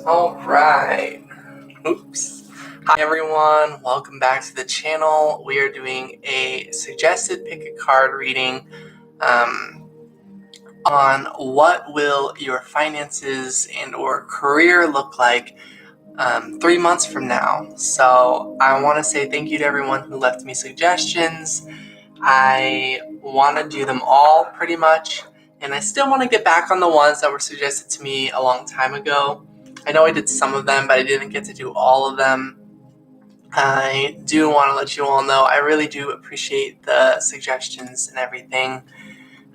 All right. Oops. Hi everyone, welcome back to the channel. We are doing a suggested pick a card reading on what will your finances and or career look like 3 months from now. So I want to say thank you to everyone who left me suggestions. I want to do them all pretty much, and I still want to get back on the ones that were suggested to me a long time ago. I know I did some of them, but I didn't get to do all of them. I do want to let you all know I really do appreciate the suggestions and everything.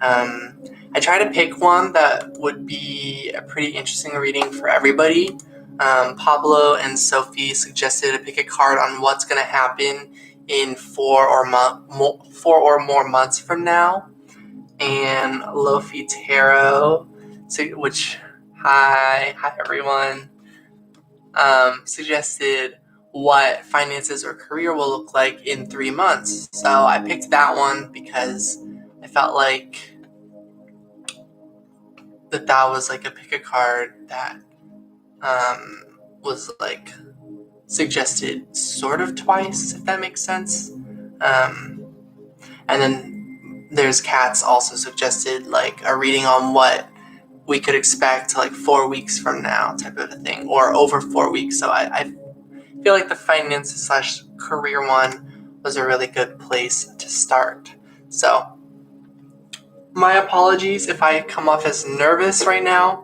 I try to pick one that would be a pretty interesting reading for everybody. Pablo and Sophie suggested to pick a card on what's going to happen in 4 or more months from now. And Lofi Tarot, which, hi everyone, suggested what finances or career will look like in 3 months. So I picked that one because I felt like that was like a pick a card that was like suggested sort of twice, if that makes sense. And then there's Kat's also suggested like a reading on what we could expect like 4 weeks from now type of a thing, or over 4 weeks. So I feel like the finances / career one was a really good place to start. So my apologies if I come off as nervous right now.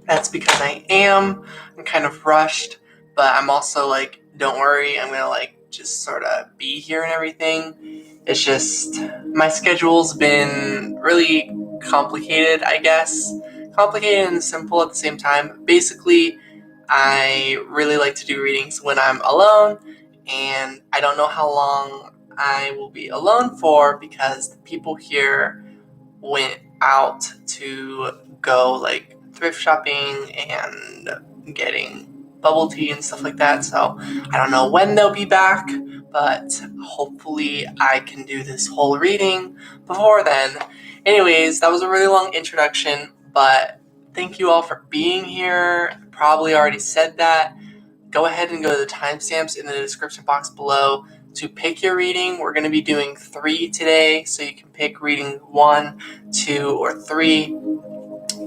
That's because I am. I'm kind of rushed, but I'm also like, don't worry, I'm gonna like just sort of be here and everything. It's just my schedule's been really complicated, I guess. Complicated and simple at the same time. Basically, I really like to do readings when I'm alone, and I don't know how long I will be alone for because the people here went out to go like thrift shopping and getting bubble tea and stuff like that. So I don't know when they'll be back, but hopefully I can do this whole reading before then. Anyways, that was a really long introduction, but thank you all for being here. I probably already said that. Go ahead and go to the timestamps in the description box below to pick your reading. We're going to be doing 3 today, so you can pick reading 1, 2, or 3.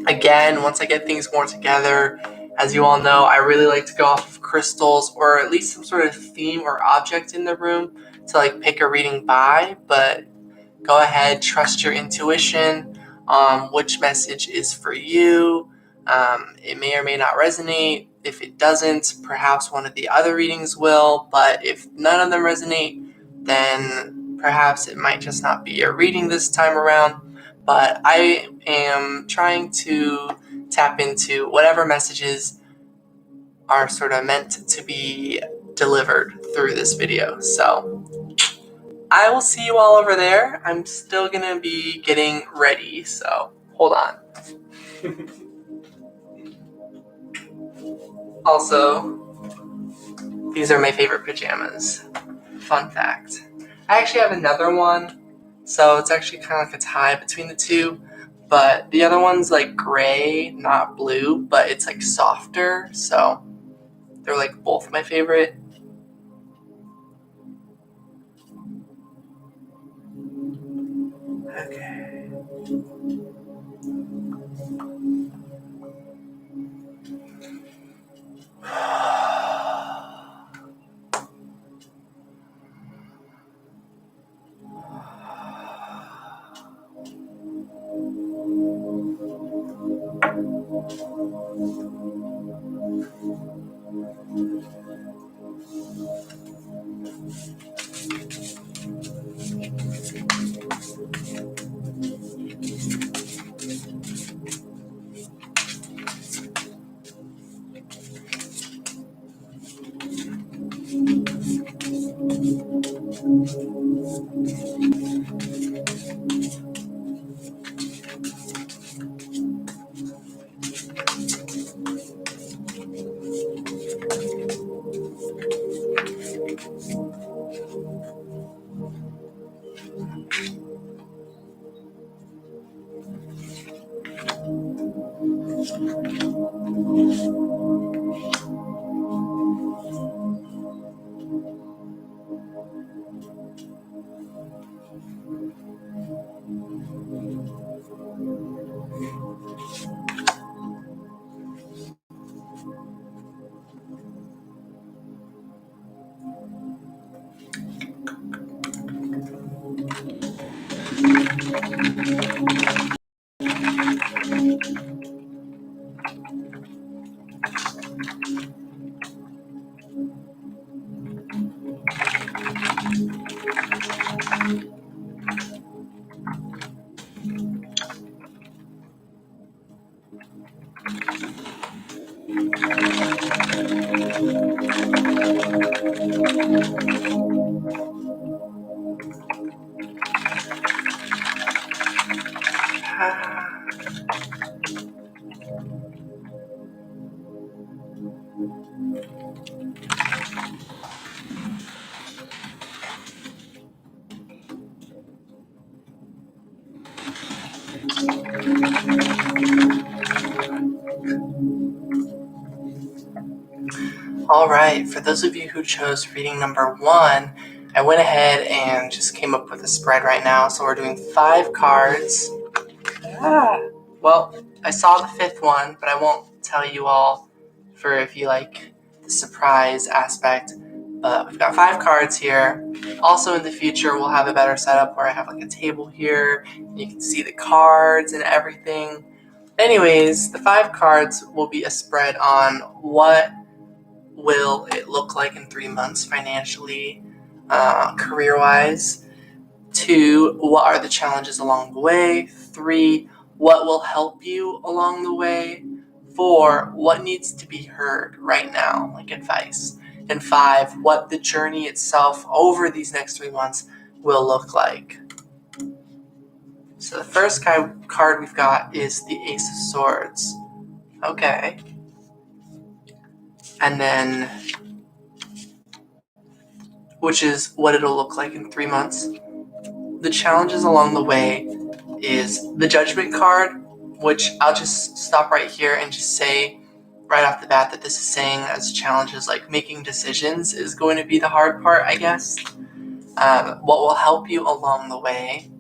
Again, once I get things more together, as you all know, I really like to go off of crystals or at least some sort of theme or object in the room to like pick a reading by, but go ahead, trust your intuition on which message is for you. It may or may not resonate. If it doesn't, perhaps one of the other readings will, but if none of them resonate, then perhaps it might just not be a reading this time around. But I am trying to tap into whatever messages are sort of meant to be delivered through this video. So I will see you all over there. I'm still gonna be getting ready, so hold on. Also, these are my favorite pajamas. Fun fact. I actually have another one, so it's actually kind of like a tie between the two, but the other one's like gray, not blue, but it's like softer, so they're like both my favorite. Okay. All right, for those of you who chose reading number 1, I went ahead and just came up with a spread right now. So we're doing 5 cards. Well, I saw the 5th one, but I won't tell you all for if you like the surprise aspect. But we've got 5 cards here. Also in the future, we'll have a better setup where I have like a table here. And you can see the cards and everything. Anyways, the 5 cards will be a spread on what will it look like in 3 months financially, career-wise. 2, what are the challenges along the way? 3, what will help you along the way? 4, what needs to be heard right now, like advice? And 5, what the journey itself over these next 3 months will look like. So the first card we've got is the Ace of Swords. Okay. And then, which is what it'll look like in 3 months. The challenges along the way is the Judgment card, which I'll just stop right here and just say right off the bat that this is saying as challenges like making decisions is going to be the hard part, I guess. What will help you along the way?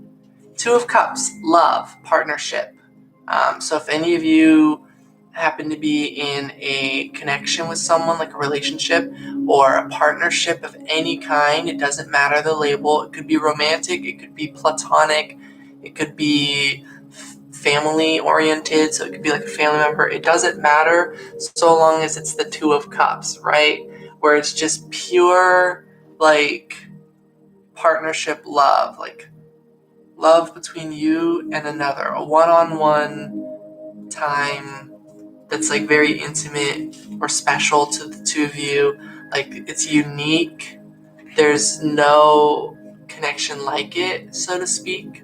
2 of Cups, love, partnership. So if any of you happen to be in a connection with someone, like a relationship or a partnership of any kind, it doesn't matter the label. It could be romantic, it could be platonic, it could be family oriented, so it could be like a family member. It doesn't matter so long as it's the 2 of Cups, right? Where it's just pure like partnership love, like love between you and another, a one-on-one time that's like very intimate or special to the 2 of you. Like it's unique. There's no connection like it, so to speak.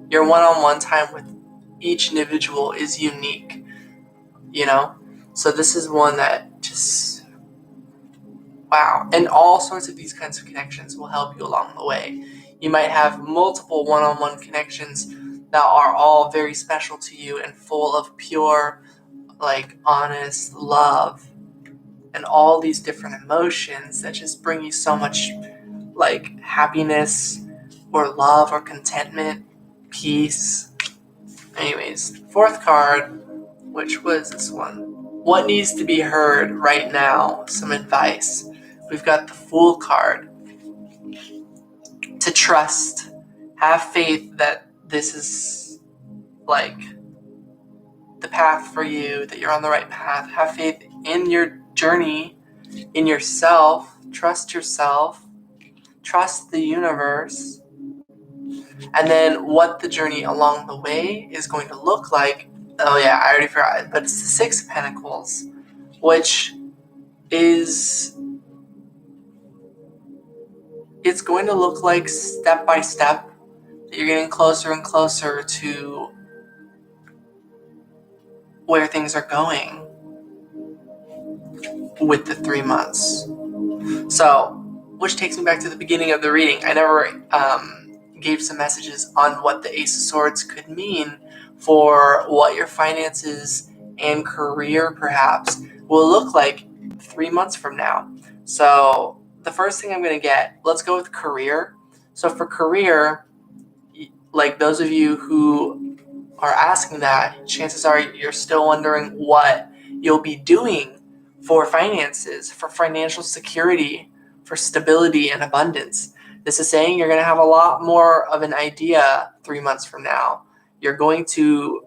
Your one-on-one time with each individual is unique, you know? So this is one that just, wow. And all sorts of these kinds of connections will help you along the way. You might have multiple one-on-one connections that are all very special to you and full of pure, like, honest love and all these different emotions that just bring you so much, like, happiness or love or contentment, peace. Anyways, 4th card, which was this one. What needs to be heard right now? Some advice. We've got the Fool card. To trust. Have faith that this is, like, the path for you, that you're on the right path. Have faith in your journey, in yourself. Trust yourself. Trust the universe. And then what the journey along the way is going to look like. Oh yeah, I already forgot, but it's the 6 of Pentacles, which is, it's going to look like step by step that you're getting closer and closer to where things are going with the 3 months. So, which takes me back to the beginning of the reading. I never gave some messages on what the Ace of Swords could mean for what your finances and career perhaps will look like 3 months from now. So the first thing I'm going to get, let's go with career. So for career, like those of you who are asking that, chances are you're still wondering what you'll be doing for finances, for financial security, for stability and abundance. This is saying you're going to have a lot more of an idea 3 months from now. You're going to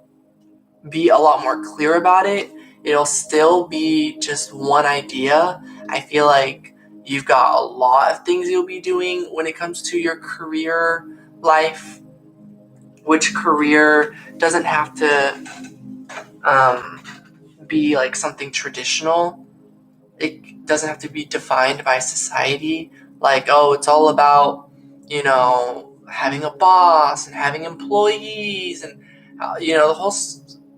be a lot more clear about it. It'll still be just one idea. I feel like you've got a lot of things you'll be doing when it comes to your career life, which career doesn't have to be like something traditional. It doesn't have to be defined by society. Like, oh, it's all about, having a boss and having employees and, the whole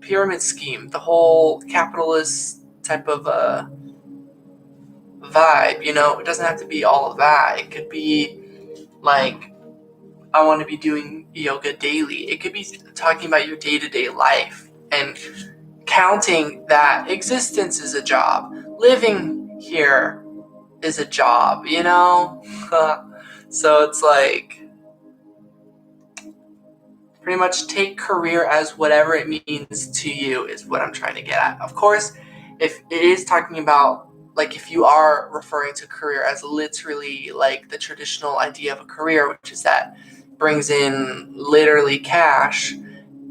pyramid scheme, the whole capitalist type of vibe. It doesn't have to be all of that. It could be like, I want to be doing yoga daily. It could be talking about your day-to-day life and counting that existence is a job. Living here is a job, So it's like, pretty much take career as whatever it means to you is what I'm trying to get at. Of course, if it is talking about, like, if you are referring to career as literally like the traditional idea of a career, which is that brings in literally cash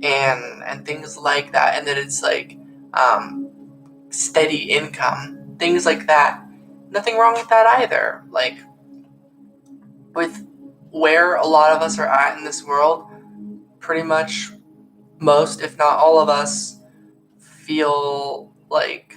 and things like that, and that it's like steady income, things like that, nothing wrong with that either. Like, with where a lot of us are at in this world, pretty much most, if not all of us, feel like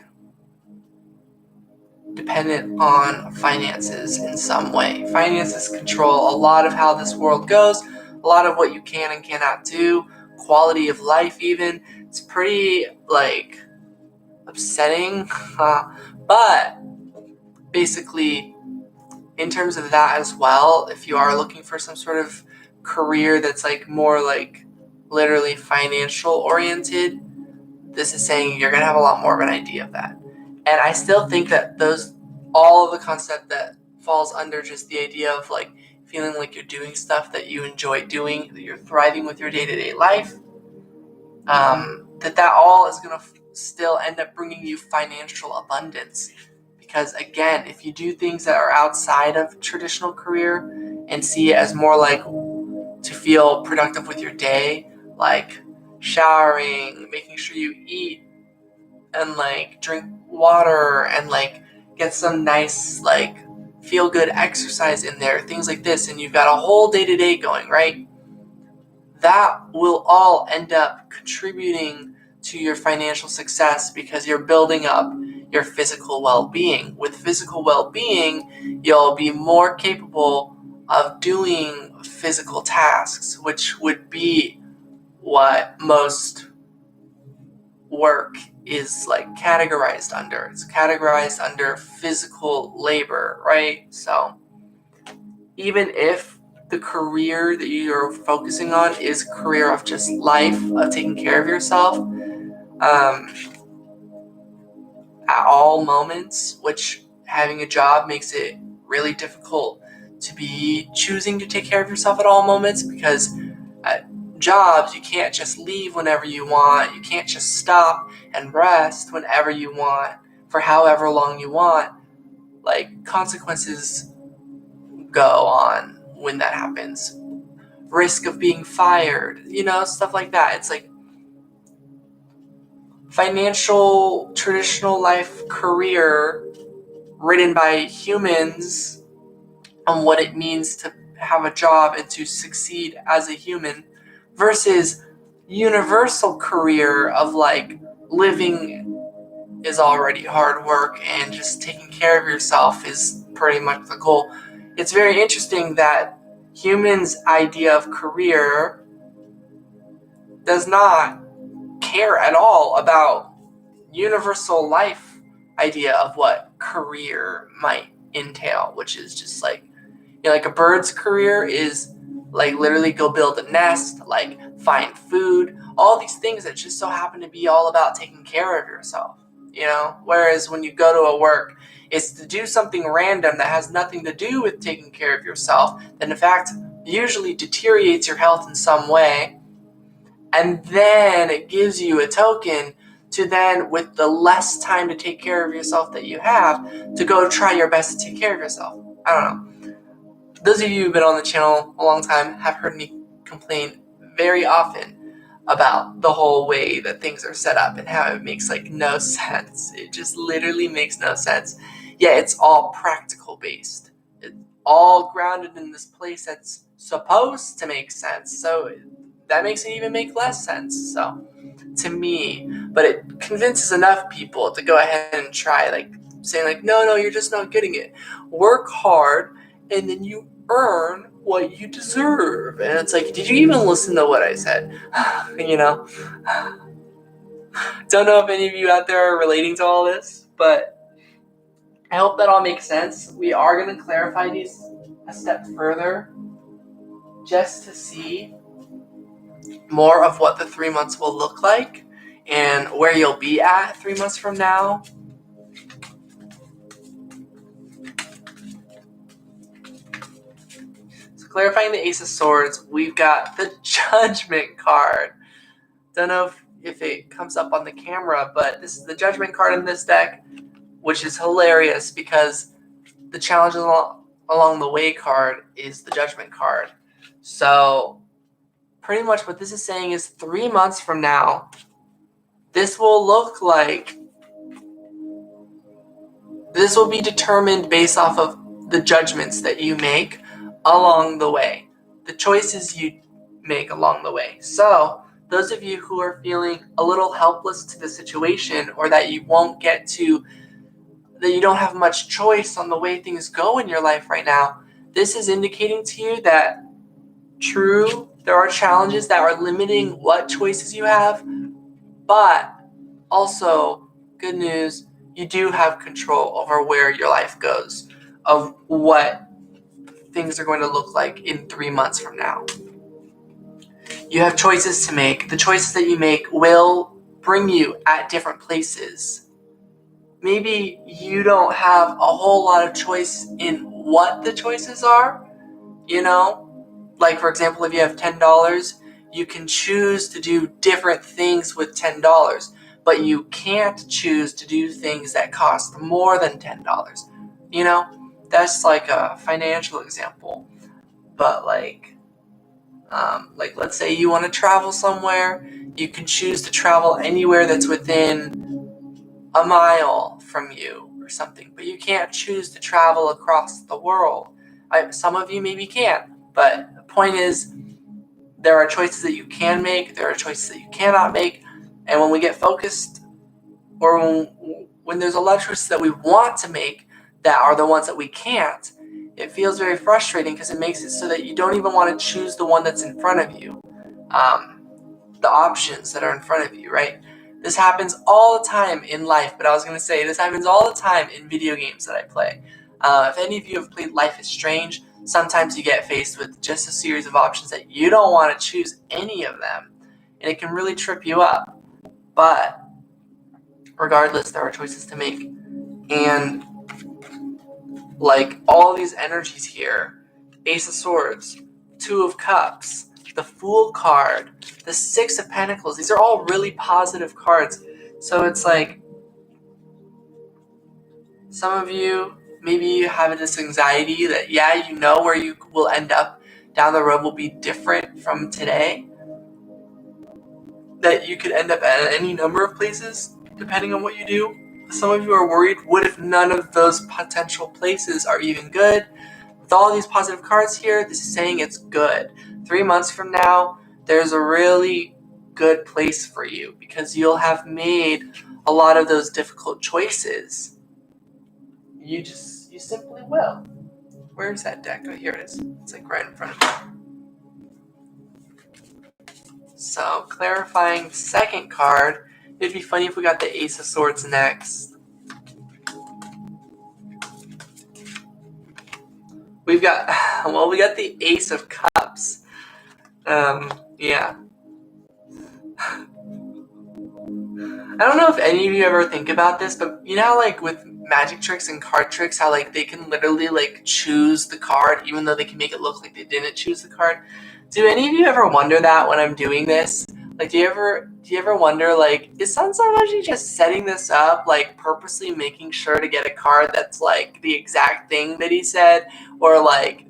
dependent on finances in some way. Finances control a lot of how this world goes, a lot of what you can and cannot do, quality of life even. It's pretty, like, upsetting. But basically, in terms of that as well, if you are looking for some sort of career that's like more like literally financial oriented, this is saying you're going to have a lot more of an idea of that. And I still think that all of the concept that falls under just the idea of like feeling like you're doing stuff that you enjoy doing, that you're thriving with your day-to-day life, that all is going to still end up bringing you financial abundance. Because again, if you do things that are outside of traditional career and see it as more like to feel productive with your day, like showering, making sure you eat and like drink water and like get some nice like feel good exercise in there, things like this, and you've got a whole day-to-day going, right? That will all end up contributing to your financial success because you're building up your physical well-being. With physical well-being, you'll be more capable of doing physical tasks, which would be what most work is like categorized under. It's categorized under physical labor, right? So even if the career that you're focusing on is a career of just life, of taking care of yourself, at all moments, which having a job makes it really difficult to be choosing to take care of yourself at all moments, because at jobs, you can't just leave whenever you want. You can't just stop and rest whenever you want for however long you want. Like, consequences go on when that happens. Risk of being fired, stuff like that. It's like financial, traditional life career written by humans on what it means to have a job and to succeed as a human versus universal career of like living is already hard work and just taking care of yourself is pretty much the goal. It's very interesting that humans' idea of career does not care at all about universal life idea of what career might entail, which is just like, like a bird's career is like literally go build a nest, like find food, all these things that just so happen to be all about taking care of yourself, whereas when you go to a work, it's to do something random that has nothing to do with taking care of yourself, that in fact usually deteriorates your health in some way, and then it gives you a token to then, with the less time to take care of yourself that you have, to go try your best to take care of yourself. I don't know. Those of you who've been on the channel a long time have heard me complain very often about the whole way that things are set up and how it makes no sense. It just literally makes no sense. Yeah, it's all practical based. It's all grounded in this place that's supposed to make sense. So that makes it even make less sense. So to me, but it convinces enough people to go ahead and try, saying no, you're just not getting it. Work hard and then you earn what you deserve. And it's did you even listen to what I said? Don't know if any of you out there are relating to all this, but I hope that all makes sense. We are going to clarify these a step further just to see more of what the 3 months will look like and where you'll be at 3 months from now. So clarifying the Ace of Swords, we've got the Judgment card. Don't know if it comes up on the camera, but this is the Judgment card in this deck, which is hilarious because the Challenges Along the Way card is the Judgment card. So pretty much what this is saying is 3 months from now, this will look like, this will be determined based off of the judgments that you make along the way, the choices you make along the way. So those of you who are feeling a little helpless to the situation, or that you don't have much choice on the way things go in your life right now, this is indicating to you that true, there are challenges that are limiting what choices you have, but also, good news, you do have control over where your life goes, of what things are going to look like in 3 months from now. You have choices to make. The choices that you make will bring you at different places. Maybe you don't have a whole lot of choice in what the choices are, for example, if you have $10, you can choose to do different things with $10, but you can't choose to do things that cost more than $10. That's a financial example. But let's say you want to travel somewhere, you can choose to travel anywhere that's within a mile from you or something, but you can't choose to travel across the world. Some of you maybe can, but the point is, there are choices that you can make, there are choices that you cannot make, and when we get focused, or when there's a lot of choices that we want to make that are the ones that we can't, it feels very frustrating because it makes it so that you don't even want to choose the one that's in front of you, the options that are in front of you, right? This happens all the time in life, but I was going to say this happens all the time in video games that I play. If any of you have played Life is Strange, sometimes you get faced with just a series of options that you don't want to choose any of them, and it can really trip you up. But regardless, there are choices to make. And all these energies here, Ace of Swords, Two of Cups, the Fool card, the Six of Pentacles, these are all really positive cards. So it's some of you, maybe you have this anxiety that, where you will end up down the road will be different from today. That you could end up at any number of places, depending on what you do. Some of you are worried, what if none of those potential places are even good? With all these positive cards here, this is saying it's good. 3 months from now, there's a really good place for you because you'll have made a lot of those difficult choices. You simply will. Where's that deck? Oh, here it is. It's right in front of me. So, clarifying the second card, it'd be funny if we got the Ace of Swords next. We got the Ace of Cups. Yeah. I don't know if any of you ever think about this, but with magic tricks and card tricks, how like they can literally like choose the card even though they can make it look like they didn't choose the card. Do any of you ever wonder that when I'm doing this? Like, do you ever wonder, like, is Sansabashi just setting this up, like, purposely making sure to get a card that's, like, the exact thing that he said? Or, like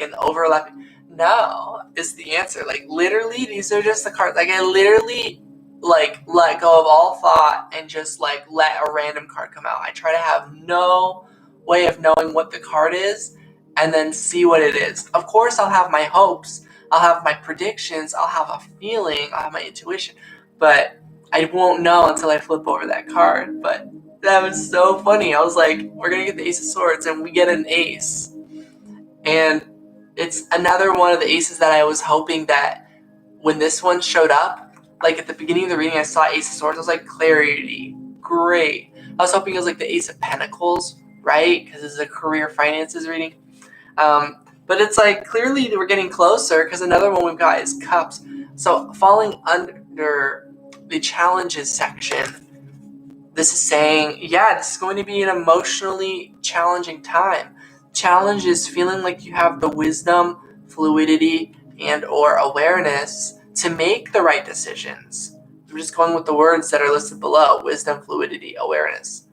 an overlapping? No, is the answer. Like, literally, these are just the cards. Like, I literally, like, let go of all thought and just, like, let a random card come out. I try to have no way of knowing what the card is and then see what it is. Of course, I'll have my hopes. I'll have my predictions, I'll have a feeling, I'll have my intuition, but I won't know until I flip over that card. But that was so funny. I was like, we're going to get the Ace of Swords, and we get an ace. And it's another one of the aces that I was hoping that when this one showed up, like at the beginning of the reading, I saw Ace of Swords. I was like, clarity, great. I was hoping it was like the Ace of Pentacles, right? Because this is a career finances reading. But it's like clearly we're getting closer because another one we've got is Cups. So falling under the challenges section, this is saying, yeah, this is going to be an emotionally challenging time. Challenge is feeling like you have the wisdom, fluidity, and or awareness to make the right decisions. I'm just going with the words that are listed below: wisdom, fluidity, awareness.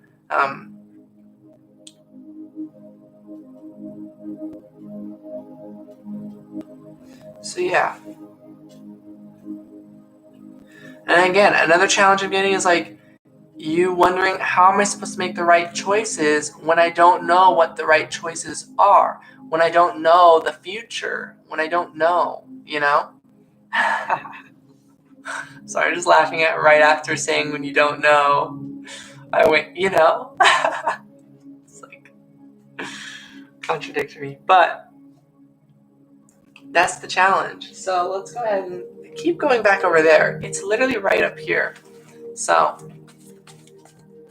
So yeah. And again, another challenge I'm getting is like you wondering, how am I supposed to make the right choices when I don't know what the right choices are? When I don't know the future? When I don't know, you know? Sorry, I'm just laughing at right after saying when you don't know. I went, you know? It's like contradictory. But that's the challenge. So let's go ahead and keep going back over there. It's literally right up here. So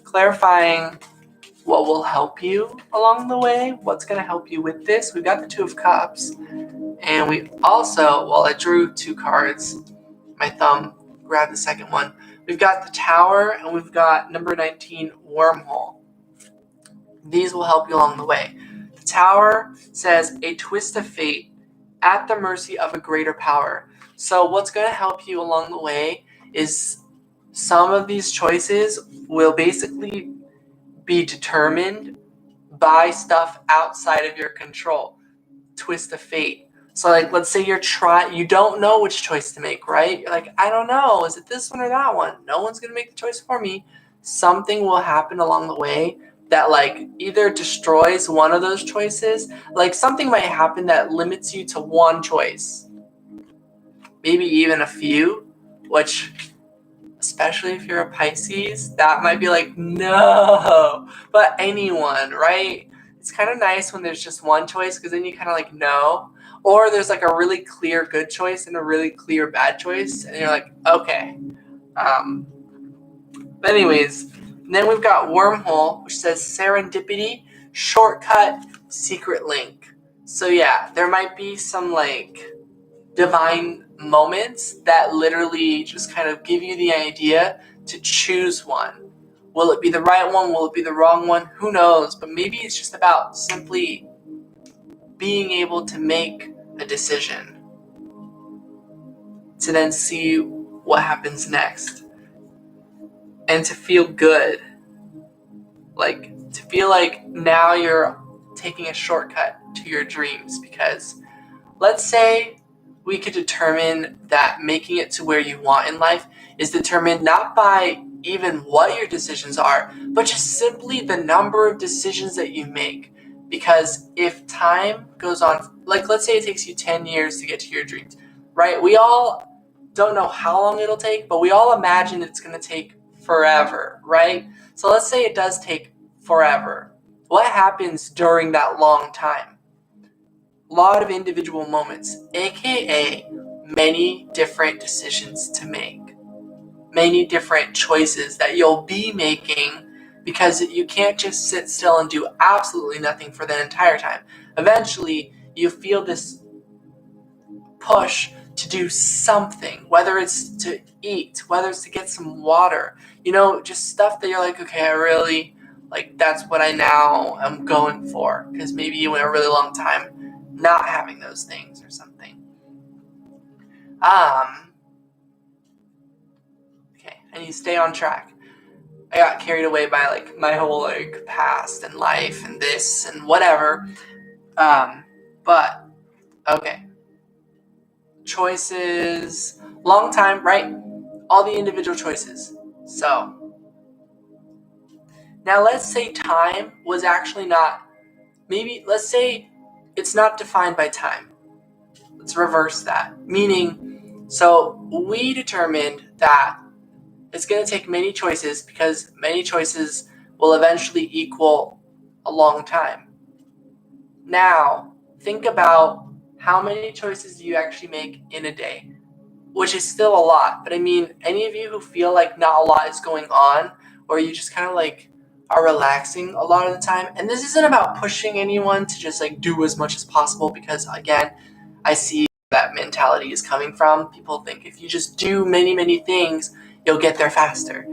clarifying what will help you along the way, what's going to help you with this. We've got the Two of Cups, and we also, well, I drew two cards. My thumb grabbed the second one. We've got the Tower, and we've got number 19, Wormhole. These will help you along the way. The Tower says, a twist of fate at the mercy of a greater power. So what's going to help you along the way is some of these choices will basically be determined by stuff outside of your control. Twist of fate. So like, let's say you don't know which choice to make, right? You're like, I don't know, is it this one or that one? No one's gonna make the choice for me. Something will happen along the way that like either destroys one of those choices, like something might happen that limits you to one choice, maybe even a few, which, especially if you're a Pisces, that might be like, no. But anyone, right? It's kind of nice when there's just one choice because then you kind of like know. Or there's like a really clear good choice and a really clear bad choice. And you're like, okay. But anyways, then we've got Wormhole, which says serendipity, shortcut, secret link. So yeah, there might be some like divine moments that literally just kind of give you the idea to choose one. Will it be the right one? Will it be the wrong one? Who knows? But maybe it's just about simply being able to make a decision to then see what happens next and to feel good. Like, to feel like now you're taking a shortcut to your dreams, because let's say we could determine that making it to where you want in life is determined not by even what your decisions are, but just simply the number of decisions that you make. Because if time goes on, like let's say it takes you 10 years to get to your dreams, right? We all don't know how long it'll take, but we all imagine it's going to take forever, right? So let's say it does take forever. What happens during that long time? Lot of individual moments, aka many different decisions to make, many different choices that you'll be making, because you can't just sit still and do absolutely nothing for the entire time. Eventually, you feel this push to do something, whether it's to eat, whether it's to get some water, just stuff that you're like, okay, I really Like, that's what I now am going for, because maybe you went a really long time not having those things or something. Okay, I need to stay on track. I got carried away by, like, my whole, like, past and life and this and whatever. But, okay. Choices, long time, right? All the individual choices. So, now let's say time was actually not, maybe, let's say it's not defined by time. Let's reverse that. Meaning, so we determined that it's going to take many choices because many choices will eventually equal a long time. Now, think about how many choices do you actually make in a day, which is still a lot. But I mean, any of you who feel like not a lot is going on, or you just kind of like are relaxing a lot of the time, and this isn't about pushing anyone to just like do as much as possible, because again, I see that mentality is coming from. People think if you just do many, many things, you'll get there faster.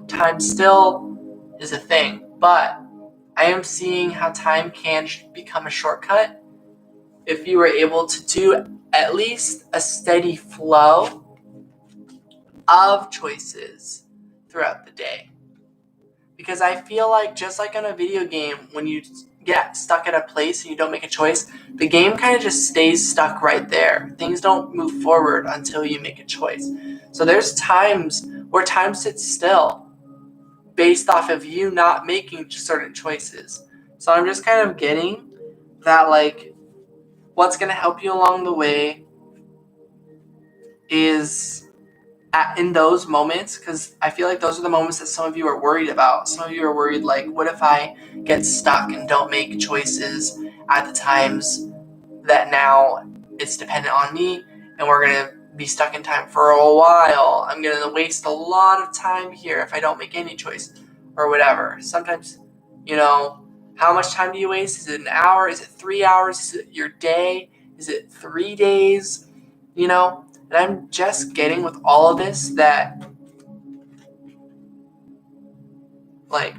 Time still is a thing, but I am seeing how time can become a shortcut if you were able to do at least a steady flow of choices throughout the day. Because I feel like, just like on a video game, when you get stuck at a place and you don't make a choice, the game kind of just stays stuck right there. Things don't move forward until you make a choice. So there's times where time sits still based off of you not making certain choices. So I'm just kind of getting that, like, what's going to help you along the way is in those moments, because I feel like those are the moments that some of you are worried about. Some of you are worried, like, what if I get stuck and don't make choices at the times that now it's dependent on me, and we're going to be stuck in time for a while. I'm going to waste a lot of time here if I don't make any choice or whatever. Sometimes, how much time do you waste? Is it an hour? Is it 3 hours? Is it your day? Is it 3 days? And I'm just getting with all of this that, like,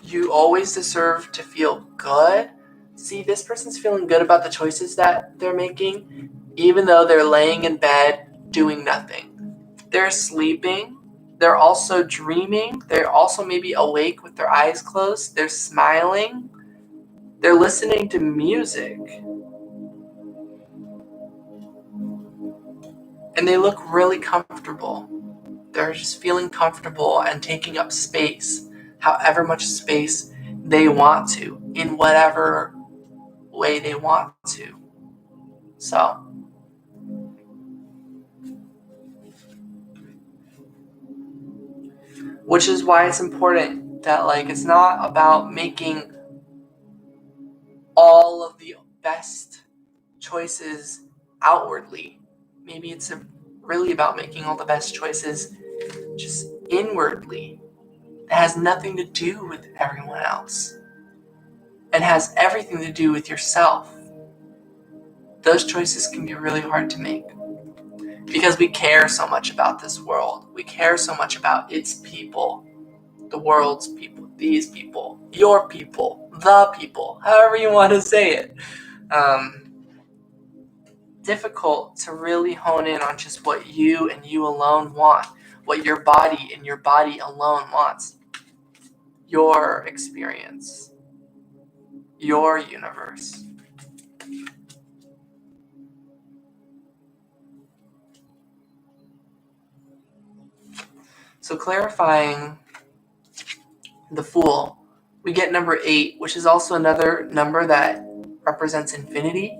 you always deserve to feel good. See, this person's feeling good about the choices that they're making, even though they're laying in bed doing nothing. They're sleeping. They're also dreaming. They're also maybe awake with their eyes closed. They're smiling. They're listening to music. And they look really comfortable. They're just feeling comfortable and taking up space, however much space they want to, in whatever way they want to. So, which is why it's important that, like, it's not about making all of the best choices outwardly. Maybe it's really about making all the best choices just inwardly. It has nothing to do with everyone else. It has everything to do with yourself. Those choices can be really hard to make because we care so much about this world. We care so much about its people, the world's people, these people, your people, the people, however you want to say it. Difficult to really hone in on just what you and you alone want, what your body and your body alone wants. Your experience, your universe. So clarifying the Fool, we get number 8, which is also another number that represents infinity.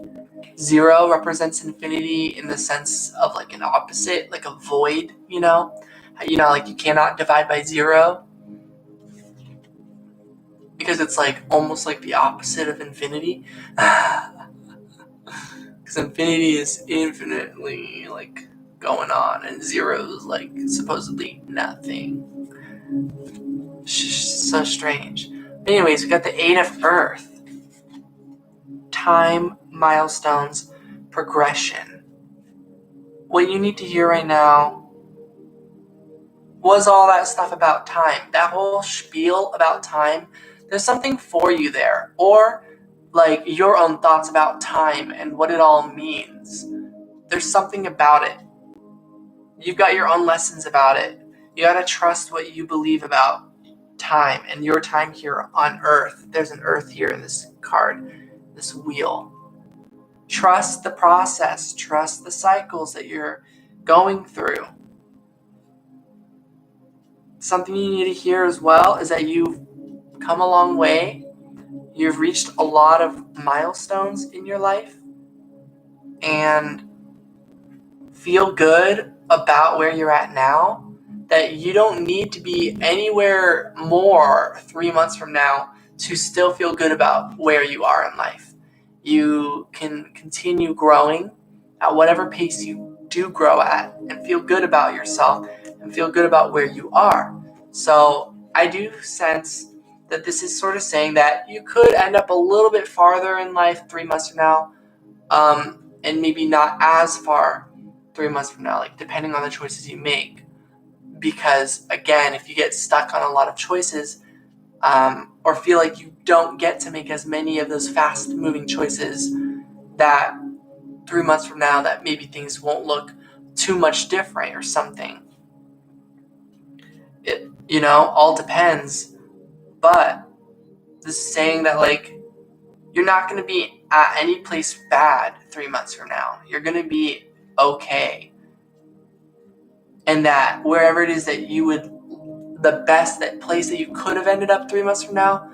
0 represents infinity in the sense of like an opposite, like a void, like you cannot divide by 0 because it's like almost like the opposite of infinity. Because infinity is infinitely like going on, and 0 is like supposedly nothing. So strange. Anyways, we got the 8 of Earth. Time, milestones, progression. What you need to hear right now was all that stuff about time. That whole spiel about time, there's something for you there. Or like your own thoughts about time and what it all means. There's something about it. You've got your own lessons about it. You gotta trust what you believe about time and your time here on Earth. There's an Earth here in this card, this wheel. Trust the process. Trust the cycles that you're going through. Something you need to hear as well is that you've come a long way. You've reached a lot of milestones in your life. And feel good about where you're at now. That you don't need to be anywhere more 3 months from now to still feel good about where you are in life. You can continue growing at whatever pace you do grow at and feel good about yourself and feel good about where you are. So I do sense that this is sort of saying that you could end up a little bit farther in life 3 months from now, and maybe not as far 3 months from now, like depending on the choices you make. Because again, if you get stuck on a lot of choices, or feel like you don't get to make as many of those fast moving choices, that 3 months from now that maybe things won't look too much different or something. It, all depends. But this is saying that like you're not going to be at any place bad 3 months from now. You're going to be okay. And that wherever it is that you would, that place that you could have ended up 3 months from now,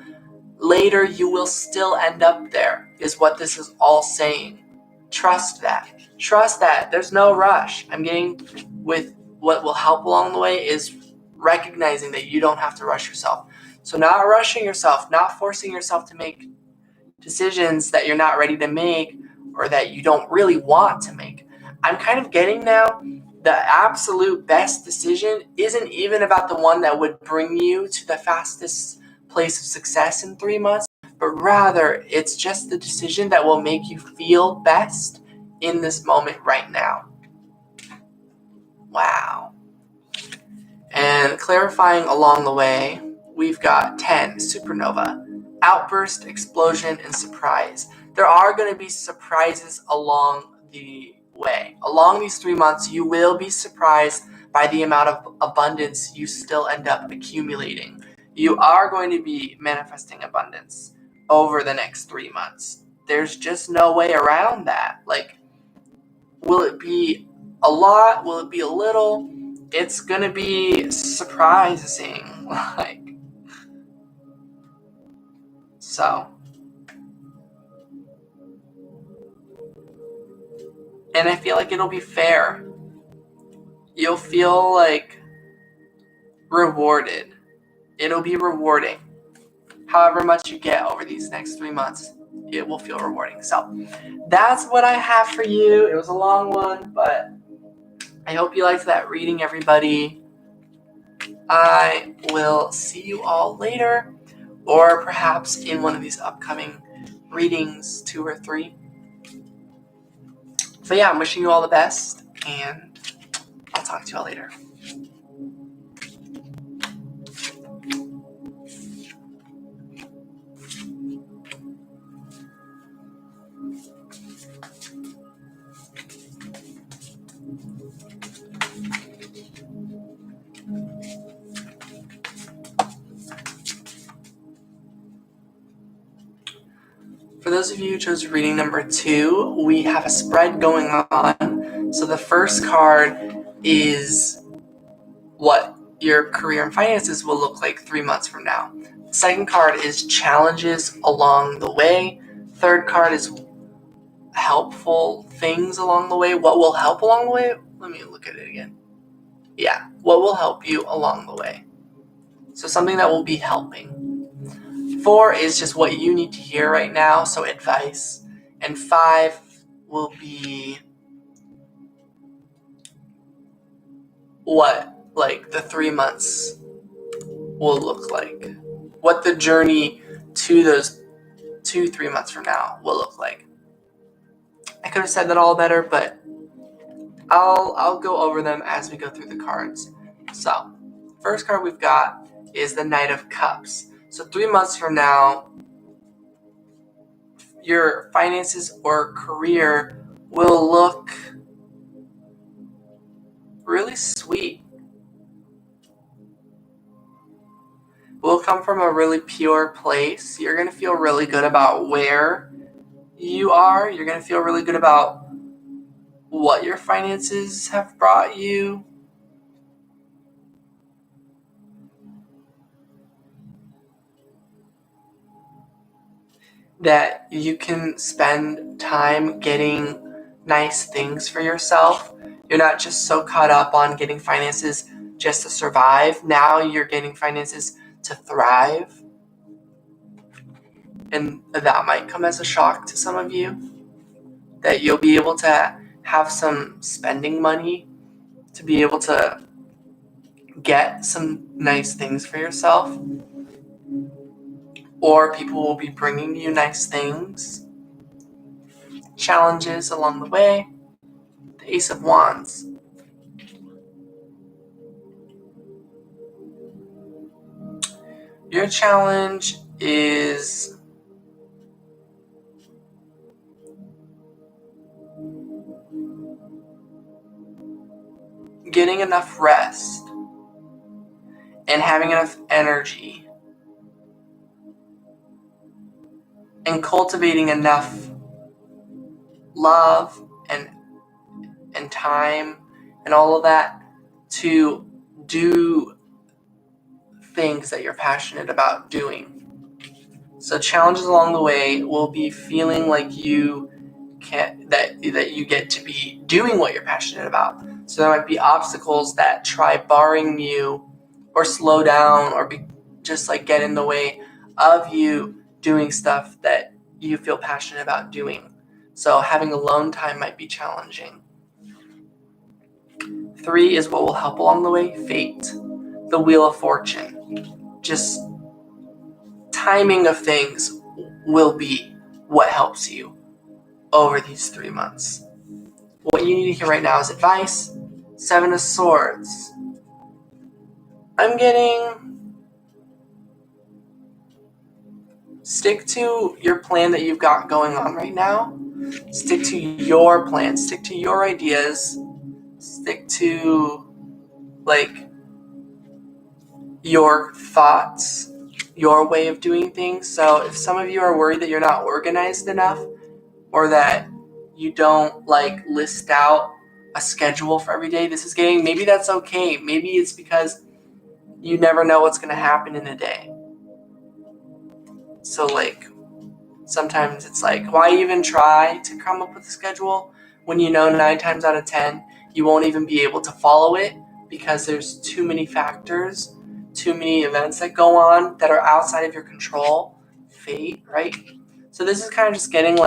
later you will still end up there, is what this is all saying. Trust that. Trust that. There's no rush. I'm getting with what will help along the way is recognizing that you don't have to rush yourself. So not rushing yourself, not forcing yourself to make decisions that you're not ready to make or that you don't really want to make. I'm kind of getting now the absolute best decision isn't even about the one that would bring you to the fastest place of success in 3 months, but rather it's just the decision that will make you feel best in this moment right now. Wow. And clarifying along the way, we've got 10, supernova, outburst, explosion, and surprise. There are going to be surprises along the way. Along these 3 months, you will be surprised by the amount of abundance you still end up accumulating. You are going to be manifesting abundance over the next 3 months. There's just no way around that. Like, will it be a lot? Will it be a little? It's going to be surprising. So. And I feel like it'll be fair. You'll feel like rewarded. It'll be rewarding. However much you get over these next 3 months, it will feel rewarding. So that's what I have for you. It was a long one, but I hope you liked that reading, everybody. I will see you all later, or perhaps in one of these upcoming readings, 2 or 3. So yeah, I'm wishing you all the best, and I'll talk to you all later. For those of you who chose reading number 2, we have a spread going on. So the first card is what your career and finances will look like 3 months from now. The second card is challenges along the way. Third card is helpful things along the way. What will help along the way? Let me look at it again. Yeah, what will help you along the way? So something that will be helping. 4 is just what you need to hear right now, so advice. And 5 will be what like the 3 months will look like. What the journey to those 2-3 months from now will look like. I could have said that all better, but I'll go over them as we go through the cards. So first card we've got is the Knight of Cups. So 3 months from now, your finances or career will look really sweet. Will come from a really pure place. You're going to feel really good about where you are. You're going to feel really good about what your finances have brought you. That you can spend time getting nice things for yourself. You're not just so caught up on getting finances just to survive. Now you're getting finances to thrive. And that might come as a shock to some of you. That you'll be able to have some spending money to be able to get some nice things for yourself. Or people will be bringing you nice things. Challenges along the way. The Ace of Wands. Your challenge is getting enough rest and having enough energy and cultivating enough love and time and all of that to do things that you're passionate about doing. So challenges along the way will be feeling like you that you get to be doing what you're passionate about. So there might be obstacles that try barring you or slow down or just like get in the way of you doing stuff that you feel passionate about doing. So having alone time might be challenging. 3 is what will help along the way. Fate, the Wheel of Fortune. Just timing of things will be what helps you over these 3 months. What you need to hear right now is advice. 7 of Swords. I'm getting stick to your plan that you've got going on right now. Stick to your plan. Stick to your ideas. Stick to your thoughts, your way of doing things. So if some of you are worried that you're not organized enough or that you don't list out a schedule for every day, maybe that's okay. Maybe it's because you never know what's going to happen in a day. So sometimes it's why even try to come up with a schedule when you know 9 times out of 10 you won't even be able to follow it because there's too many factors, too many events that go on that are outside of your control. Fate, right? So this is kind of just getting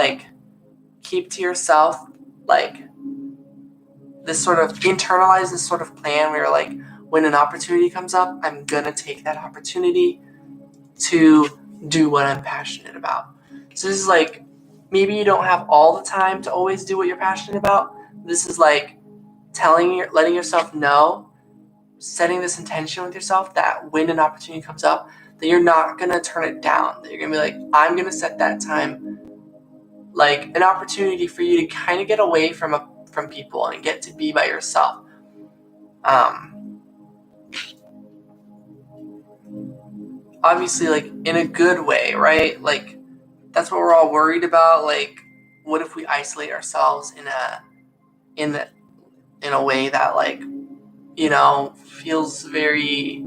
keep to yourself this sort of internalize this sort of plan where you're when an opportunity comes up, I'm gonna take that opportunity to do what I'm passionate about. So this is maybe you don't have all the time to always do what you're passionate about. This is letting yourself know, setting this intention with yourself that when an opportunity comes up, that you're not gonna turn it down. That you're gonna be I'm gonna set that time an opportunity for you to kind of get away from people and get to be by yourself. Obviously in a good way, right? That's what we're all worried about. What if we isolate ourselves in a way that feels very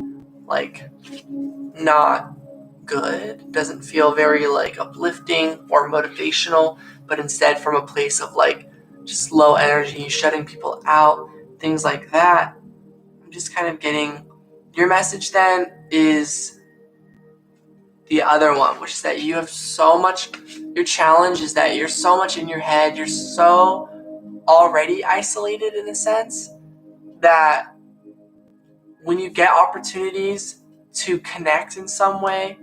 not good, doesn't feel very uplifting or motivational, but instead from a place of just low energy, shutting people out, things like that. I'm just kind of getting your message then is the other one, which is that you have so much, your challenge is that you're so much in your head, you're so already isolated in a sense that when you get opportunities to connect in some way,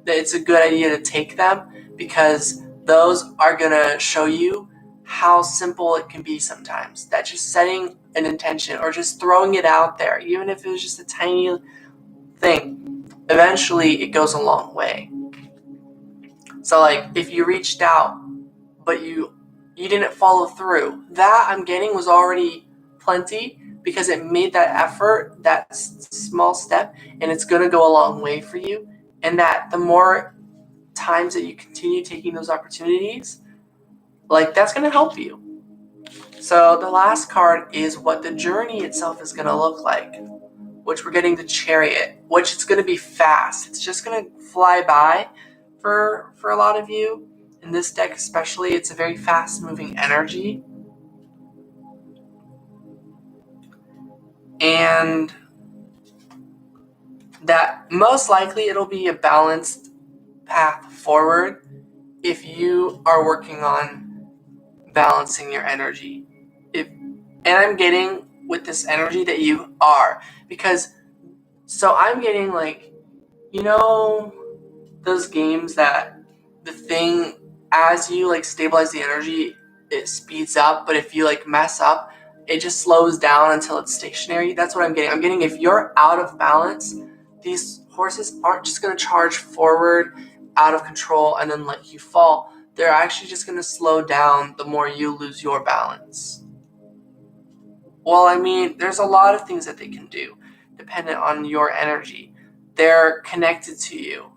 that it's a good idea to take them because those are going to show you how simple it can be sometimes. That just setting an intention or just throwing it out there, even if it was just a tiny thing, eventually it goes a long way. So like if you reached out but you didn't follow through, that I'm getting was already plenty, because it made that effort, that small step, and it's going to go a long way for you. And that the more times that you continue taking those opportunities, like that's going to help you. So the last card is what the journey itself is going to look like, which we're getting the Chariot, which it's going to be fast. It's just going to fly by for a lot of you. In this deck especially, it's a very fast-moving energy. And that most likely it'll be a balanced path forward if you are working on balancing your energy. And I'm getting with this energy that you are, because so I'm getting like, those games that the thing, as you like stabilize the energy, it speeds up, but if you like mess up, it just slows down until it's stationary. That's what I'm getting. I'm getting, if you're out of balance, these horses aren't just going to charge forward out of control and then let you fall. They're actually just going to slow down the more you lose your balance. Well, I mean, there's a lot of things that they can do dependent on your energy. They're connected to you.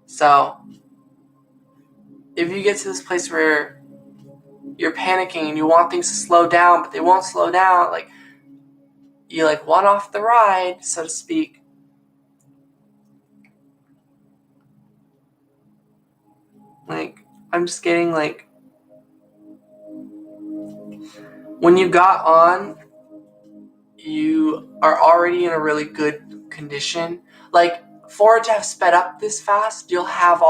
So if you get to this place where you're panicking and you want things to slow down, but they won't slow down, like you like want off the ride, so to speak. Like, I'm just getting like, when you got on, you are already in a really good condition. Like, for it to have sped up this fast, you'll have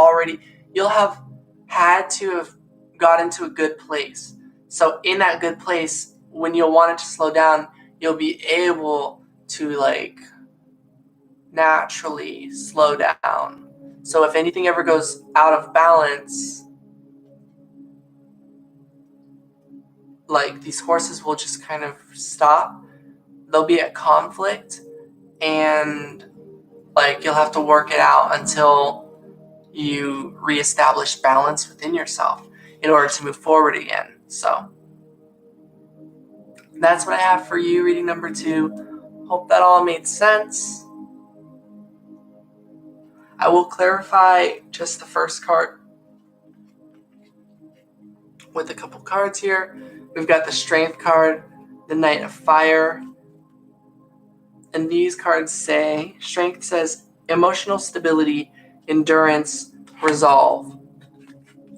had to have got into a good place. So in that good place, when you'll want it to slow down, you'll be able to like naturally slow down. So if anything ever goes out of balance, like these horses will just kind of stop. They'll be at conflict, and like you'll have to work it out until you reestablish balance within yourself in order to move forward again. So that's what I have for you, reading number 2. Hope that all made sense. I will clarify just the first card with a couple cards here. We've got the Strength card, the Knight of Fire. And these cards say, Strength says emotional stability, endurance, resolve.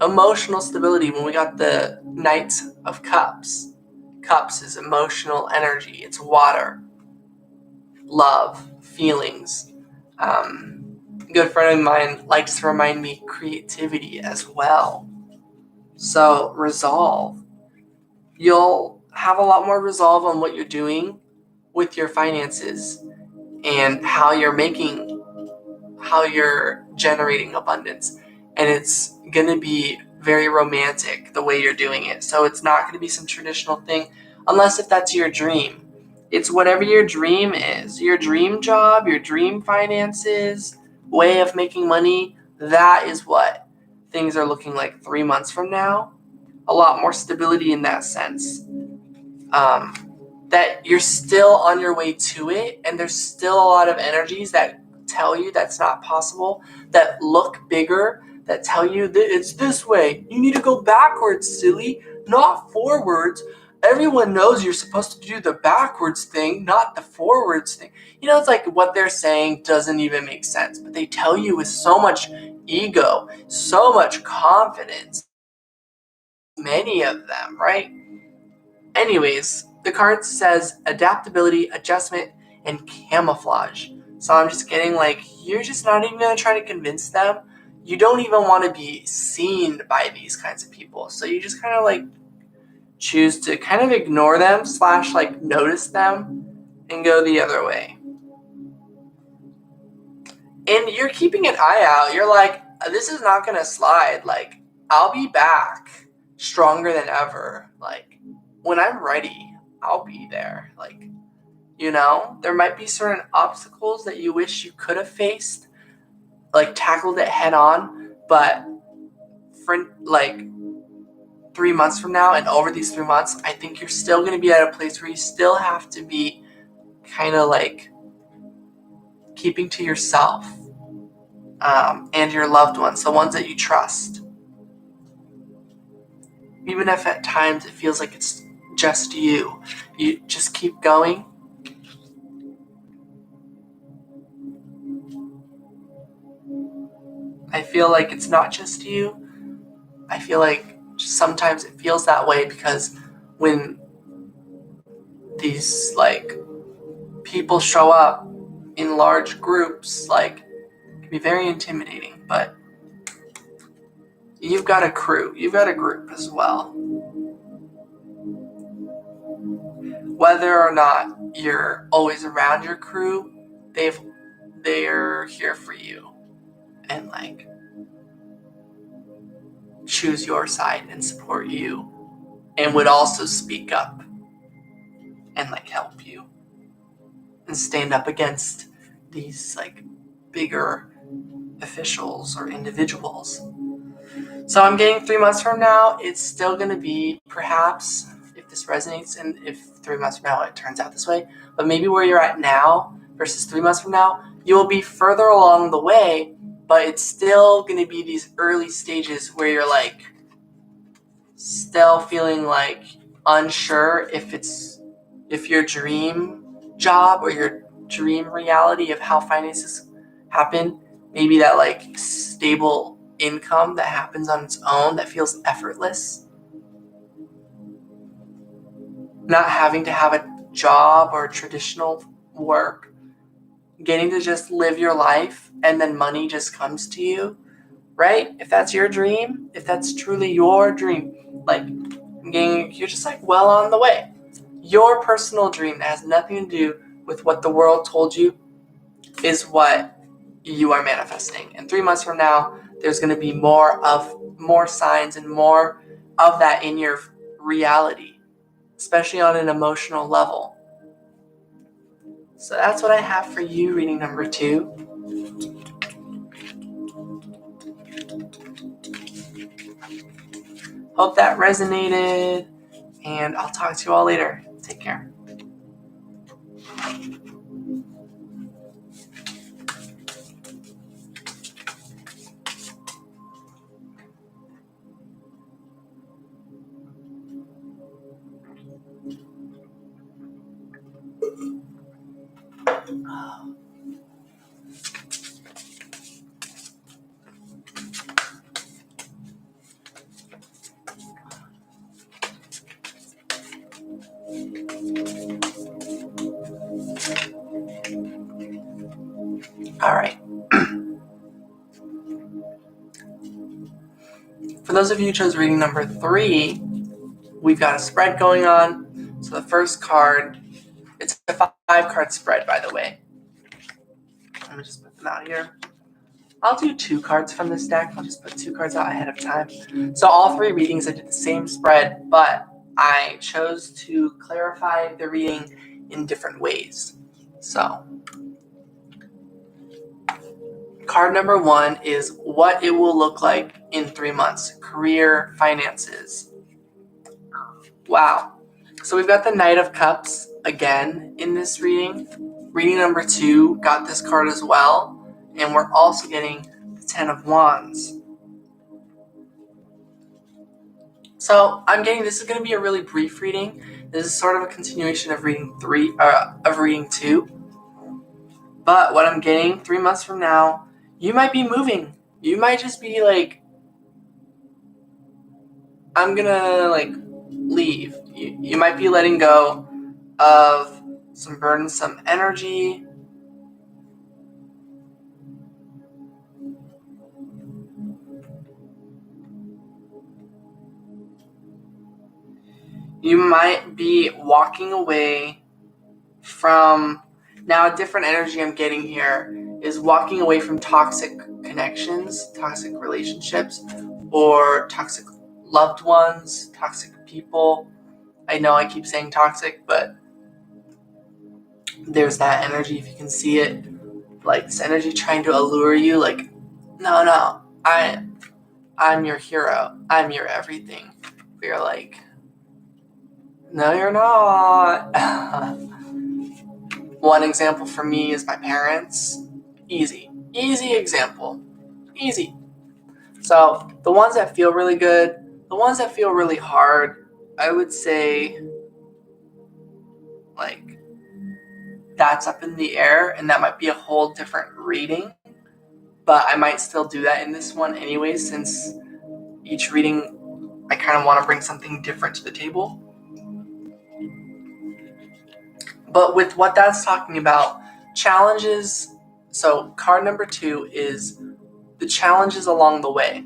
Emotional stability, when we got the Knight of Cups. Cups is emotional energy. It's water, love, feelings. A good friend of mine likes to remind me creativity as well. So resolve. You'll have a lot more resolve on what you're doing with your finances and how you're generating abundance. And it's going to be very romantic the way you're doing it. So it's not going to be some traditional thing, unless if that's your dream. It's whatever your dream is, your dream job, your dream finances, way of making money. That is what things are looking like 3 months from now. A lot more stability in that sense. That you're still on your way to it, and there's still a lot of energies that tell you that's not possible, that look bigger, that tell you that it's this way. You need to go backwards, silly, not forwards. Everyone knows you're supposed to do the backwards thing, not the forwards thing. It's like what they're saying doesn't even make sense, but they tell you with so much ego, so much confidence. Many of them, right? Anyways, the card says adaptability, adjustment, and camouflage. So I'm just getting like, you're just not even going to try to convince them. You don't even want to be seen by these kinds of people. So you just kind of like choose to kind of ignore them / like notice them and go the other way. And you're keeping an eye out. You're like, this is not going to slide. Like, I'll be back stronger than ever. Like, when I'm ready, I'll be there. Like, there might be certain obstacles that you wish you could have faced, like tackled it head on, but for like 3 months from now and over these 3 months, I think you're still going to be at a place where you still have to be kind of like keeping to yourself and your loved ones, the ones that you trust. Even if at times it feels like it's just you just keep going. I feel like it's not just you. I feel like sometimes it feels that way because when these like people show up in large groups, like it can be very intimidating, but you've got a crew, you've got a group as well. Whether or not you're always around your crew, they're here for you and like choose your side and support you and would also speak up and like help you and stand up against these like bigger officials or individuals. So I'm getting 3 months from now, it's still going to be perhaps, if this resonates and if 3 months from now it turns out this way, but maybe where you're at now versus 3 months from now, you will be further along the way, but it's still going to be these early stages where you're like still feeling like unsure if your dream job or your dream reality of how finances happen, maybe that like stable income that happens on its own that feels effortless, not having to have a job or traditional work, getting to just live your life and then money just comes to you, right? If that's your dream, if that's truly your dream, like you're just like well on the way. Your personal dream that has nothing to do with what the world told you is what you are manifesting. And 3 months from now, there's going to be more signs and more of that in your reality, especially on an emotional level. So that's what I have for you, reading number 2. Hope that resonated, and I'll talk to you all later. Take care. All right. For those of you who chose reading number 3, we've got a spread going on. So the first card, it's a 5-card spread, by the way. Let me just put them out here. I'll do 2 cards from this deck. I'll just put 2 cards out ahead of time. So all 3 readings, I did the same spread, but I chose to clarify the reading in different ways. So card number 1 is what it will look like in 3 months. Career, finances. Wow. So we've got the Knight of Cups again in this reading. Reading number 2 got this card as well. And we're also getting the 10 of Wands. So I'm getting, this is going to be a really brief reading. This is sort of a continuation of reading 2. But what I'm getting 3 months from now, you might be moving. You might just be like, I'm gonna like leave. You might be letting go of some burdensome energy. You might be walking away from, now a different energy I'm getting here is walking away from toxic connections, toxic relationships, or toxic loved ones, toxic people. I know I keep saying toxic, but there's that energy, if you can see it, like this energy trying to allure you, like, no, I'm your hero, I'm your everything. But you're like, no, you're not. One example for me is my parents. Easy example. Easy. So the ones that feel really good, the ones that feel really hard, I would say, like, that's up in the air, and that might be a whole different reading. But I might still do that in this one anyway, since each reading I kind of want to bring something different to the table. But with what that's talking about, challenges. So card number 2 is the challenges along the way.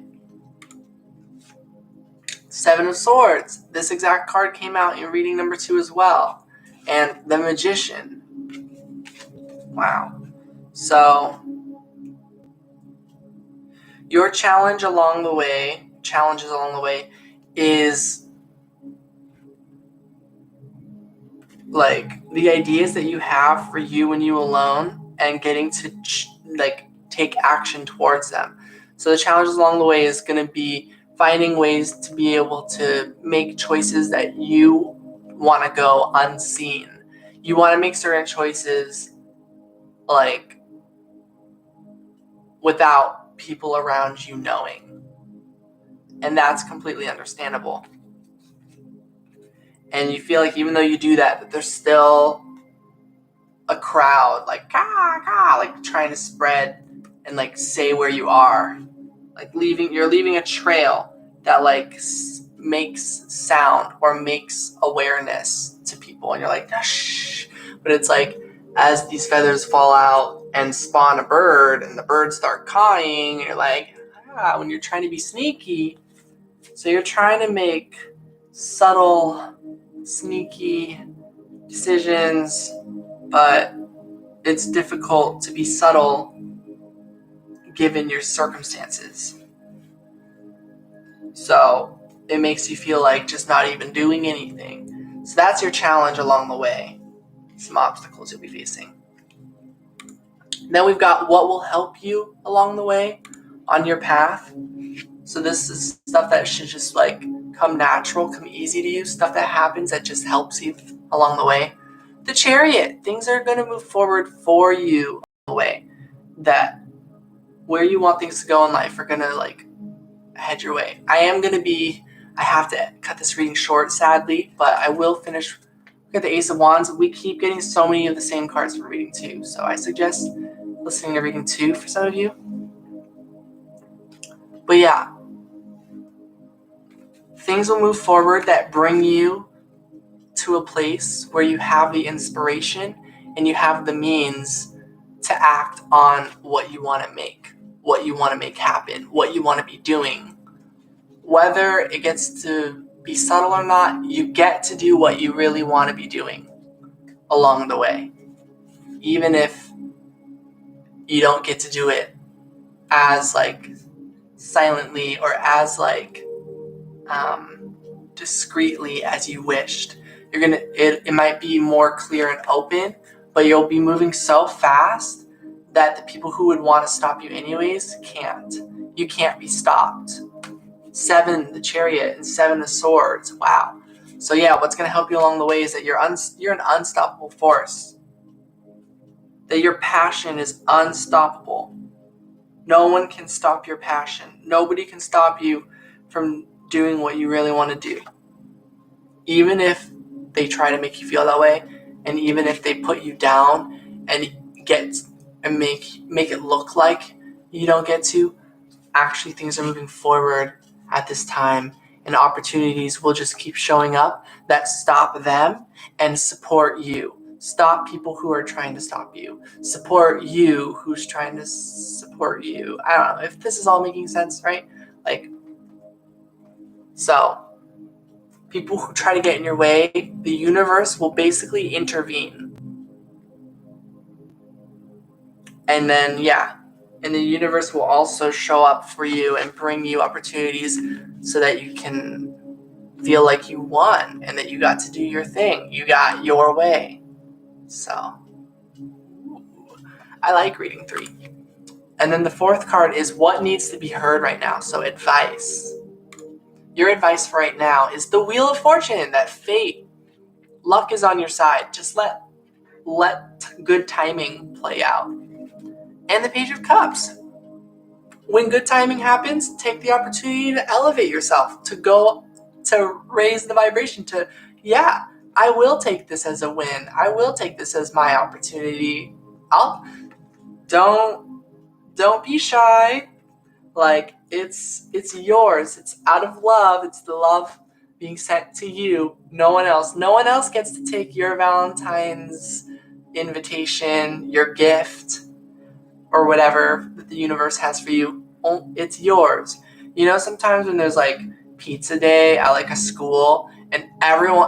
7 of Swords. This exact card came out in reading number 2 as well. And the Magician. Wow. So your challenges along the way is like the ideas that you have for you and you alone, and getting to take action towards them. So the challenges along the way is going to be finding ways to be able to make choices that you want to go unseen. You want to make certain choices like without people around you knowing. And that's completely understandable. And you feel like even though you do that there's still a crowd like like trying to spread and like say where you are, like you're leaving a trail that like makes sound or makes awareness to people, and you're like, shh. But it's like, as these feathers fall out and spawn a bird and the birds start cawing, and you're like, when you're trying to be sneaky. So you're trying to make subtle, sneaky decisions, but it's difficult to be subtle given your circumstances. So it makes you feel like just not even doing anything. So that's your challenge along the way. Some obstacles you'll be facing. Then we've got what will help you along the way on your path. So this is stuff that should just like come natural, come easy to you, stuff that happens that just helps you along the way. The Chariot, things are going to move forward for you along the way, that where you want things to go in life are going to like head your way. I have to cut this reading short, sadly, but I will finish. Look at the Ace of Wands. We keep getting so many of the same cards for reading 2, so I suggest listening to reading 2 for some of you. But yeah, things will move forward that bring you to a place where you have the inspiration and you have the means to act on what you want to make happen, what you want to be doing. Whether it gets to be subtle or not, you get to do what you really want to be doing along the way. Even if you don't get to do it as like silently or as like discreetly as you wished. It might be more clear and open, but you'll be moving so fast that the people who would want to stop you anyways can't. You can't be stopped. 7, the Chariot, and 7 of Swords. Wow. So yeah, what's going to help you along the way is that you're an unstoppable force. That your passion is unstoppable. No one can stop your passion. Nobody can stop you from doing what you really want to do. Even if they try to make you feel that way, and even if they put you down and make it look like you don't get to, actually things are moving forward at this time, and opportunities will just keep showing up that stop them and support you. Stop people who are trying to stop you. Support you who's trying to support you. I don't know if this is all making sense, right? So people who try to get in your way, the universe will basically intervene. And then, and the universe will also show up for you and bring you opportunities so that you can feel like you won and that you got to do your thing. You got your way. So, I like reading 3. And then the 4th card is what needs to be heard right now. So, advice. Your advice for right now is the Wheel of Fortune, that fate, luck is on your side. Just let good timing play out. And the Page of Cups. When good timing happens, take the opportunity to elevate yourself, to raise the vibration, I will take this as a win. I will take this as my opportunity. Don't be shy. Like, it's yours. It's out of love. It's the love being sent to you. No one else gets to take your Valentine's invitation, your gift, or whatever that the universe has for you. It's yours. Sometimes when there's like pizza day at like a school and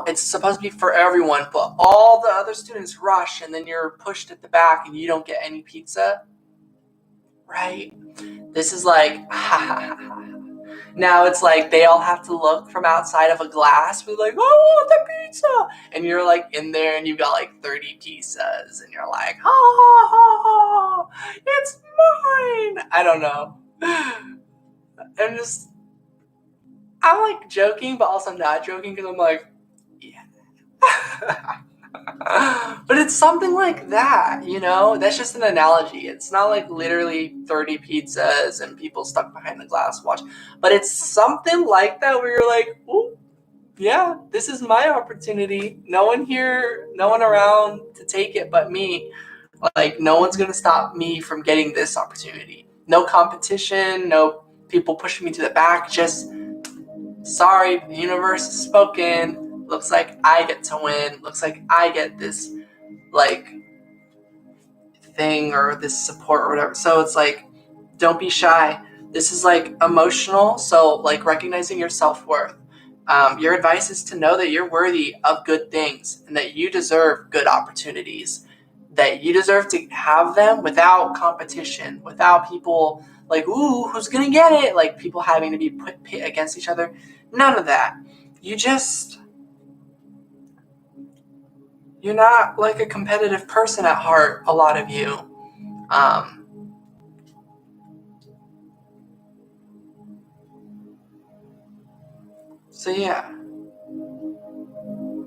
it's supposed to be for everyone, but all the other students rush and then you're pushed at the back and you don't get any pizza, right? This is like, now it's like they all have to look from outside of a glass with like, oh, the pizza, and you're like in there and you've got like 30 pizzas and you're like, oh, it's mine. I don't know. I'm like joking, but also not joking because I'm like, yeah. But it's something like that, That's just an analogy. It's not like literally 30 pizzas and people stuck behind the glass watch. But it's something like that where you're like, ooh, yeah, this is my opportunity. No one around to take it but me. Like, no one's going to stop me from getting this opportunity. No competition, no people pushing me to the back. Just, sorry, the universe has spoken. Looks like I get to win. Looks like I get this, like, thing or this support or whatever. So it's like, don't be shy. This is like emotional. So like recognizing your self-worth. Your advice is to know that you're worthy of good things and that you deserve good opportunities, that you deserve to have them without competition, without people like, ooh, who's gonna get it? Like people having to be pit against each other. None of that. You're not like a competitive person at heart, a lot of you. So yeah,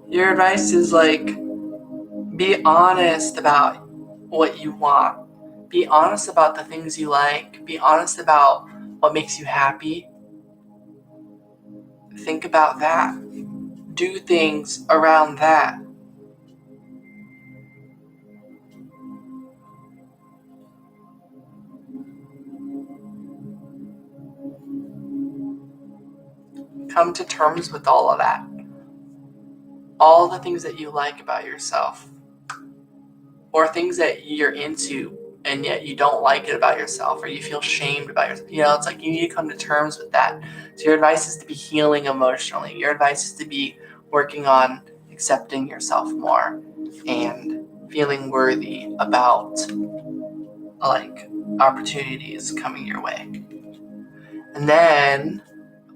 your advice is like, be honest about what you want. Be honest about the things you like. Be honest about what makes you happy. Think about that. Do things around that. Come to terms with all of that. All the things that you like about yourself. Or things that you're into and yet you don't like it about yourself, or you feel shamed about yourself. It's like you need to come to terms with that. So your advice is to be healing emotionally. Your advice is to be working on accepting yourself more and feeling worthy about like opportunities coming your way. And then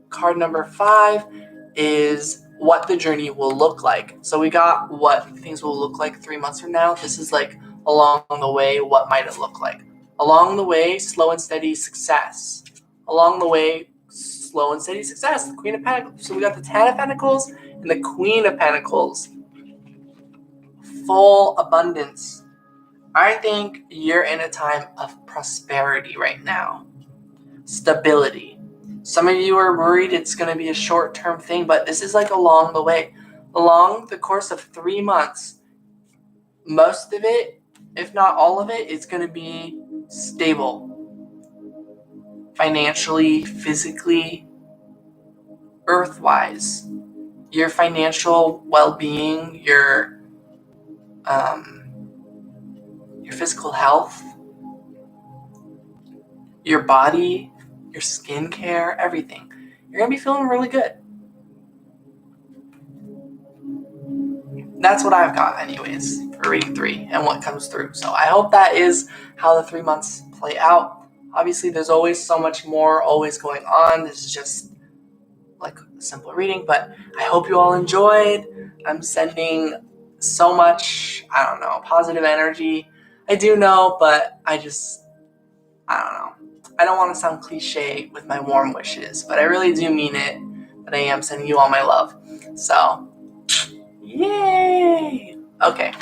card number 5 is what the journey will look like. So we got what things will look like 3 months from now. This is like along the way, what might it look like? Along the way, slow and steady success. Along the way, slow and steady success. The Queen of Pentacles. So we got the 10 of Pentacles and the Queen of Pentacles. Full abundance. I think you're in a time of prosperity right now. Stability. Some of you are worried it's going to be a short-term thing, but this is like along the way. Along the course of 3 months, most of it, if not all of it, is going to be stable. Financially, physically, earth-wise. Your financial well-being, your physical health, your body, your skincare, everything. You're going to be feeling really good. That's what I've got anyways for reading 3 and what comes through. So I hope that is how the 3 months play out. Obviously, there's always so much more always going on. This is just like simple reading, but I hope you all enjoyed. I'm sending so much, I don't know, positive energy. I do know, but I don't know. I don't want to sound cliche with my warm wishes, but I really do mean it, that I am sending you all my love. So, yay! Okay.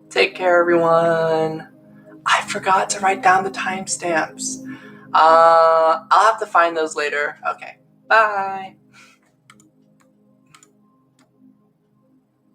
Take care, everyone. I forgot to write down the timestamps. I'll have to find those later. Okay. Bye.